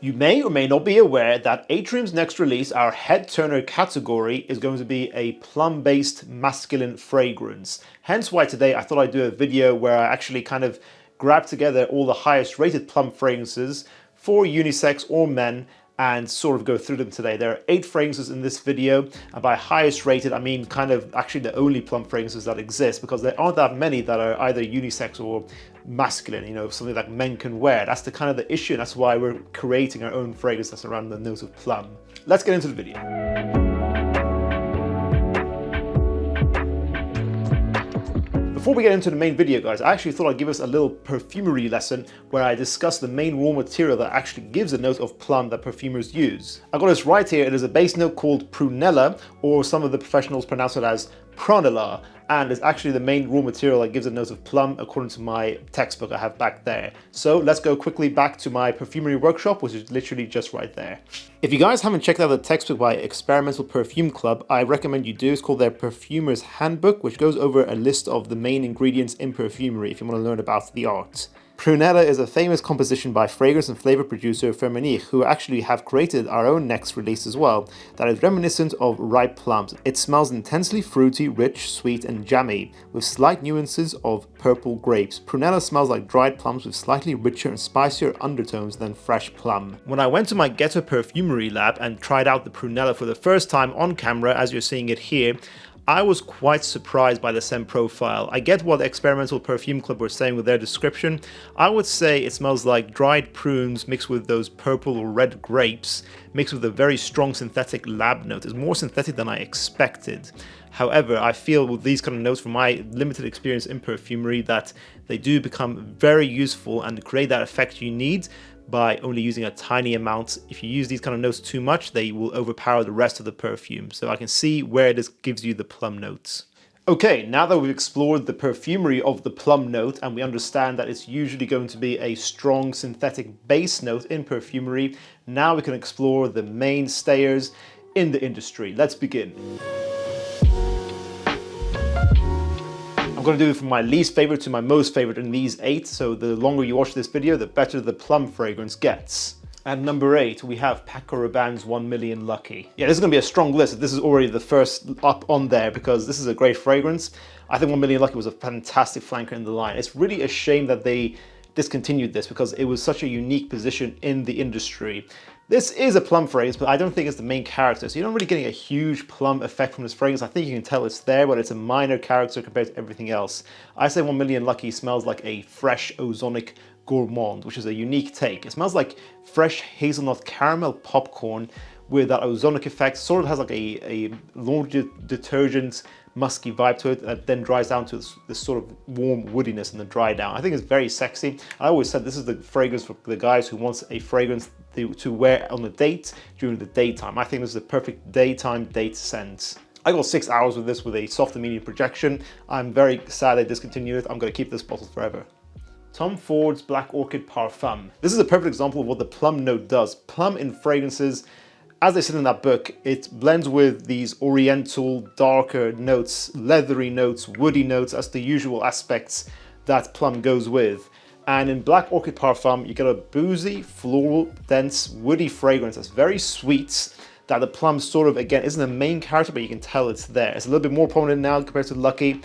You may or may not be aware that Atrium's next release, our head-turner category, is going to be a plum-based masculine fragrance. Hence why today I thought I'd do a video where I actually kind of grab together all the highest rated plum fragrances for unisex or men and sort of go through them today. There are 8 fragrances in this video, and by highest rated I mean kind of actually the only plum fragrances that exist, because there aren't that many that are either unisex or masculine, you know, something that men can wear. That's the kind of the issue, and that's why we're creating our own fragrance that's around the note of plum. Let's get into the video. Before we get into the main video, guys, I actually thought I'd give us a little perfumery lesson where I discuss the main raw material that actually gives a note of plum that perfumers use. I got this right here. It is a base note called Prunella, or some of the professionals pronounce it as Prunella, and it's actually the main raw material that gives a note of plum according to my textbook I have back there. So let's go quickly back to my perfumery workshop, which is literally just right there. If you guys haven't checked out the textbook by Experimental Perfume Club, I recommend you do. It's called their Perfumer's Handbook, which goes over a list of the main ingredients in perfumery if you want to learn about the art. Prunella is a famous composition by fragrance and flavor producer Perfumery, who actually have created our own next release as well, that is reminiscent of ripe plums. It smells intensely fruity, rich, sweet and jammy, with slight nuances of purple grapes. Prunella smells like dried plums with slightly richer and spicier undertones than fresh plum. When I went to my Ghetto Perfumery lab and tried out the Prunella for the first time on camera, as you're seeing it here, I was quite surprised by the scent profile. I get what the Experimental Perfume Club were saying with their description. I would say it smells like dried prunes mixed with those purple or red grapes, mixed with a very strong synthetic lab note. It's more synthetic than I expected. However, I feel with these kind of notes from my limited experience in perfumery that they do become very useful and create that effect you need by only using a tiny amount. If you use these kind of notes too much, they will overpower the rest of the perfume. So I can see where this gives you the plum notes. Okay, now that we've explored the perfumery of the plum note and we understand that it's usually going to be a strong synthetic base note in perfumery, now we can explore the mainstayers in the industry. Let's begin. I'm going to do it from my least favorite to my most favorite in these 8, so the longer you watch this video, the better the plum fragrance gets. At number 8, we have Paco Rabanne's 1 Million Lucky. Yeah, this is going to be a strong list. This is already the first up on there because this is a great fragrance. I think 1 Million Lucky was a fantastic flanker in the line. It's really a shame that they discontinued this because it was such a unique position in the industry. This is a plum fragrance, but I don't think it's the main character, so you're not really getting a huge plum effect from this fragrance. I think you can tell it's there, but it's a minor character compared to everything else. I say 1 Million Lucky smells like a fresh ozonic gourmand, which is a unique take. It smells like fresh hazelnut caramel popcorn with that ozonic effect. Sort of has like a laundry detergent musky vibe to it that then dries down to this sort of warm woodiness in the dry down. I think it's very sexy. I always said this is the fragrance for the guys who wants a fragrance to wear on a date during the daytime. I think this is the perfect daytime date scent. I got 6 hours with this with a soft and medium projection. I'm very sad they discontinued it. I'm going to keep this bottle forever. Tom Ford's Black Orchid Parfum. This is a perfect example of what the plum note does. Plum in fragrances, as they said in that book, it blends with these oriental, darker notes, leathery notes, woody notes, as the usual aspects that plum goes with. And in Black Orchid Parfum, you get a boozy, floral, dense, woody fragrance that's very sweet, that the plum sort of, again, isn't the main character, but you can tell it's there. It's a little bit more prominent now compared to Lucky,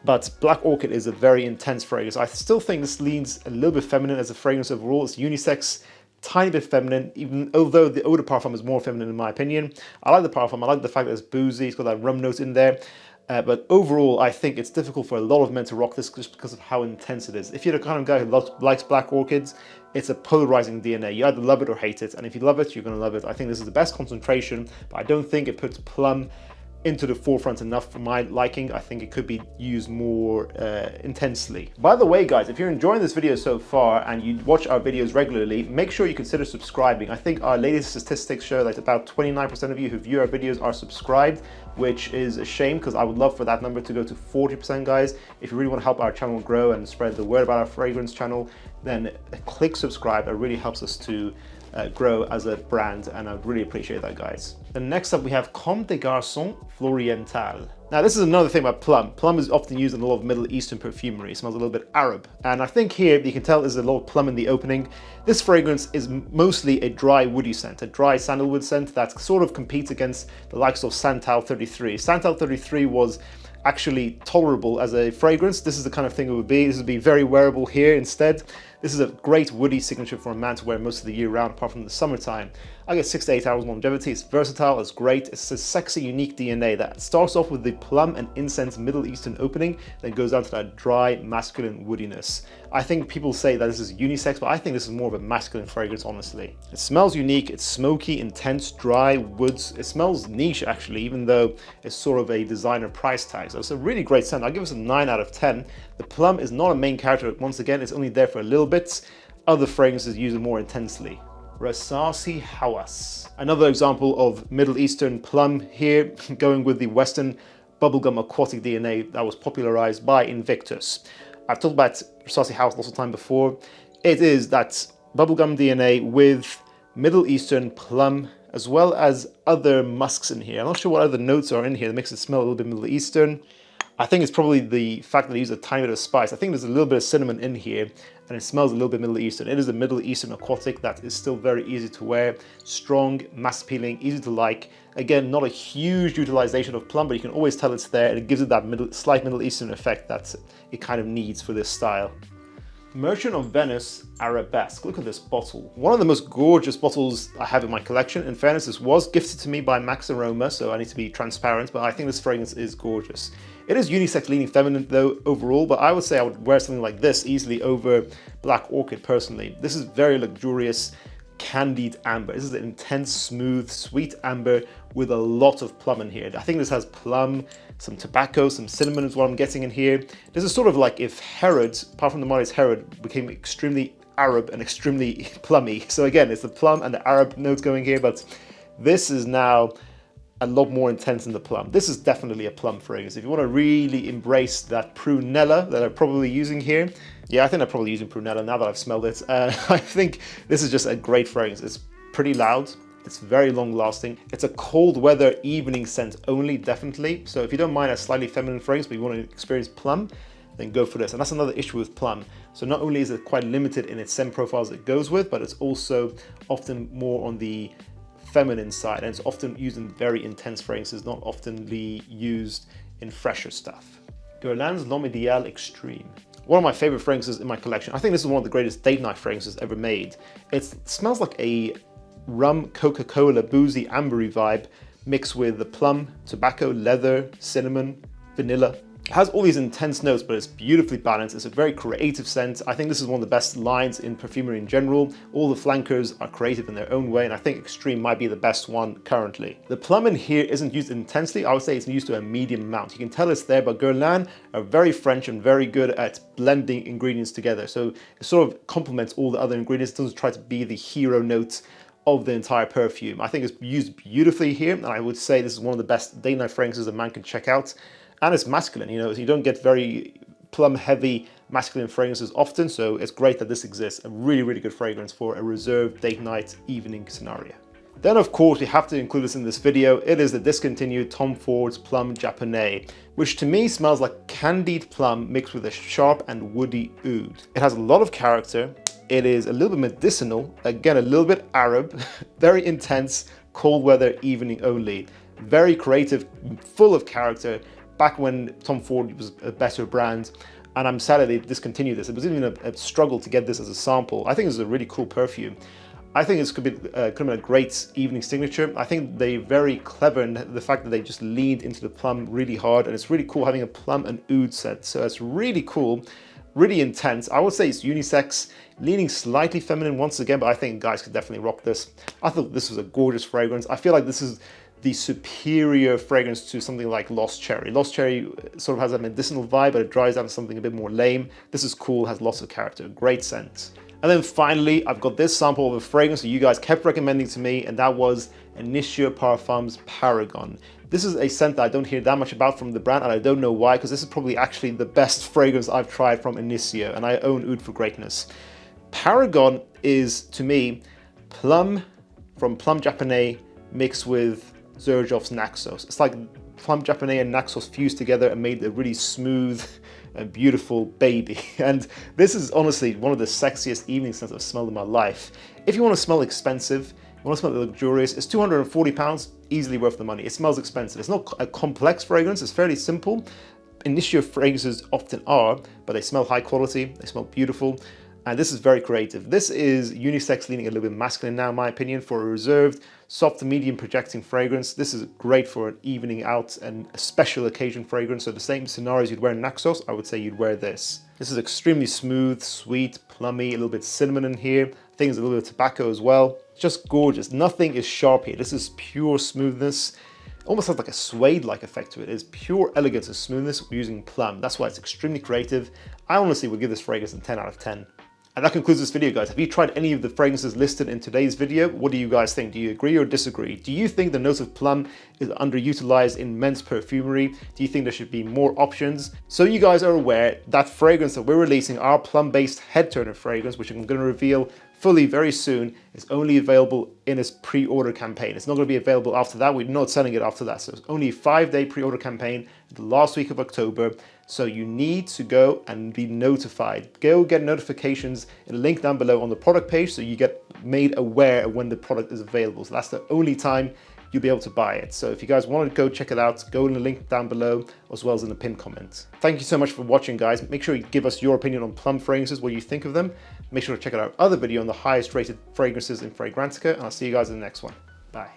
but Black Orchid is a very intense fragrance. I still think this leans a little bit feminine as a fragrance overall. It's unisex, tiny bit feminine, even although the Eau de Parfum is more feminine in my opinion. I like the Parfum, I like the fact that it's boozy, it's got that rum note in there. But overall, I think it's difficult for a lot of men to rock this just because of how intense it is. If you're the kind of guy who likes black orchids, it's a polarizing DNA. You either love it or hate it, and if you love it, you're going to love it. I think this is the best concentration, but I don't think it puts plum into the forefront enough for my liking. I think it could be used more intensely. By the way, guys, if you're enjoying this video so far and you watch our videos regularly, make sure you consider subscribing. I think our latest statistics show that about 29% of you who view our videos are subscribed, which is a shame because I would love for that number to go to 40%, guys. If you really want to help our channel grow and spread the word about our fragrance channel, then click subscribe. It really helps us to grow as a brand, and I'd really appreciate that, guys. And next up we have Comme des Garcons Floriental. Now this is another thing about Plum. Plum is often used in a lot of Middle Eastern perfumery. It smells a little bit Arab. And I think here you can tell there's a lot of plum in the opening. This fragrance is mostly a dry woody scent, a dry sandalwood scent that sort of competes against the likes of Santal 33. Santal 33 was actually tolerable as a fragrance. This is the kind of thing it would be. This would be very wearable here instead. This is a great woody signature for a man to wear most of the year round, apart from the summertime. I get 6 to 8 hours longevity. It's versatile, it's great. It's a sexy, unique DNA that starts off with the plum and incense Middle Eastern opening, then goes down to that dry, masculine woodiness. I think people say that this is unisex, but I think this is more of a masculine fragrance, honestly. It smells unique, it's smoky, intense, dry, woods. It smells niche, actually, even though it's sort of a designer price tag. So it's a really great scent. I'll give it a 9 out of 10. The plum is not a main character. Once again, it's only there for a little bit. Other fragrances use it more intensely. Rasasi Hawas. Another example of Middle Eastern plum here, going with the Western bubblegum aquatic DNA that was popularized by Invictus. I've talked about Rasasi Hawas lots of time before. It is that bubblegum DNA with Middle Eastern plum, as well as other musks in here. I'm not sure what other notes are in here that makes it smell a little bit Middle Eastern. I think it's probably the fact that they use a tiny bit of spice. I think there's a little bit of cinnamon in here, and it smells a little bit Middle Eastern. It is a Middle Eastern aquatic that is still very easy to wear, strong, mass appealing, easy to like. Again, not a huge utilization of plum, but you can always tell it's there, and it gives it that slight Middle Eastern effect that it kind of needs for this style. Merchant of Venice Arabesque. Look at this bottle. One of the most gorgeous bottles I have in my collection. In fairness, this was gifted to me by Max Aroma, so I need to be transparent, but I think this fragrance is gorgeous. It is unisex leaning feminine though overall, but I would say I would wear something like this easily over Black Orchid personally. This is very luxurious, candied amber. This is an intense, smooth, sweet amber with a lot of plum in here. I think this has plum, some tobacco, some cinnamon is what I'm getting in here. This is sort of like if Herod, apart from the Marley's Herod, became extremely Arab and extremely plummy. So again, it's the plum and the Arab notes going here, but this is now a lot more intense than the plum. This is definitely a plum fragrance. If you want to really embrace that Prunella that I'm probably using here, yeah, I think I'm probably using Prunella now that I've smelled it. I think this is just a great fragrance. It's pretty loud. It's very long lasting. It's a cold weather evening scent only, definitely. So if you don't mind a slightly feminine fragrance, but you want to experience plum, then go for this. And that's another issue with plum. So not only is it quite limited in its scent profiles it goes with, but it's also often more on the feminine side, and it's often used in very intense fragrances, not oftenly used in fresher stuff. Guerlain's L'Homme Idéal Extreme. One of my favorite fragrances in my collection. I think this is one of the greatest date night fragrances ever made. It smells like a rum, Coca-Cola, boozy, ambery vibe mixed with the plum, tobacco, leather, cinnamon, vanilla. It has all these intense notes, but it's beautifully balanced. It's a very creative scent. I think this is one of the best lines in perfumery in general. All the flankers are creative in their own way, and I think Extreme might be the best one currently. The plum in here isn't used intensely. I would say it's used to a medium amount. You can tell it's there, but Guerlain are very French and very good at blending ingredients together. So it sort of complements all the other ingredients. It doesn't try to be the hero note of the entire perfume. I think it's used beautifully here, and I would say this is one of the best date night fragrances a man can check out. And it's masculine, you know, so you don't get very plum heavy masculine fragrances often, so it's great that this exists. A really, really good fragrance for a reserved date night evening scenario. Then of course we have to include this in this video. It is the discontinued Tom Ford's Plum Japonais, which to me smells like candied plum mixed with a sharp and woody oud. It has a lot of character. It is a little bit medicinal, again a little bit Arab, very intense, cold weather evening only. Very creative, full of character. Back when Tom Ford was a better brand, and I'm sad that they discontinued this. It was even a struggle to get this as a sample. I think it's a really cool perfume. I think this could be a great evening signature. I think they're very clever in the fact that they just leaned into the plum really hard, and it's really cool having a plum and oud scent. So it's really cool, really intense. I would say it's unisex, leaning slightly feminine once again, but I think guys could definitely rock this. I thought this was a gorgeous fragrance. I feel like this is the superior fragrance to something like Lost Cherry. Lost Cherry sort of has a medicinal vibe, but it dries down to something a bit more lame. This is cool, has lots of character, great scent. And then finally, I've got this sample of a fragrance that you guys kept recommending to me, and that was Initio Parfums Paragon. This is a scent that I don't hear that much about from the brand, and I don't know why, because this is probably actually the best fragrance I've tried from Initio, and I own Oud for Greatness. Paragon is, to me, Plum from Plum Japonais mixed with Xerjoff's Naxos. It's like Plum Japonais and Naxos fused together and made a really smooth and beautiful baby. And this is honestly one of the sexiest evening scents I've smelled in my life. If you want to smell expensive, you want to smell luxurious, it's £240, easily worth the money. It smells expensive. It's not a complex fragrance, it's fairly simple. Initio fragrances often are, but they smell high quality, they smell beautiful, and this is very creative. This is unisex, leaning a little bit masculine now, in my opinion, for a reserved, soft to medium projecting fragrance. This is great for an evening out and a special occasion fragrance. So the same scenarios you'd wear in Naxos, I would say you'd wear this. This is extremely smooth, sweet, plummy, a little bit cinnamon in here. I think there's a little bit of tobacco as well. Just gorgeous. Nothing is sharp here. This is pure smoothness. Almost has like a suede-like effect to it. It's pure elegance and smoothness using Plum. That's why it's extremely creative. I honestly would give this fragrance a 10 out of 10. And that concludes this video, guys. Have you tried any of the fragrances listed in today's video? What do you guys think? Do you agree or disagree? Do you think the notes of Plum is underutilized in men's perfumery? Do you think there should be more options? So you guys are aware, that fragrance that we're releasing, our Plum-based head turner fragrance, which I'm going to reveal fully very soon, is only available in its pre-order campaign. It's not going to be available after that. We're not selling it after that. So it's only a 5-day pre-order campaign, the last week of October. So you need to go and be notified. Go get notifications in a link down below on the product page so you get made aware of when the product is available. So that's the only time you'll be able to buy it. So if you guys want to go check it out, go in the link down below as well as in the pinned comment. Thank you so much for watching, guys. Make sure you give us your opinion on Plum fragrances, what you think of them. Make sure to check out our other video on the highest rated fragrances in Fragrantica, and I'll see you guys in the next one. Bye.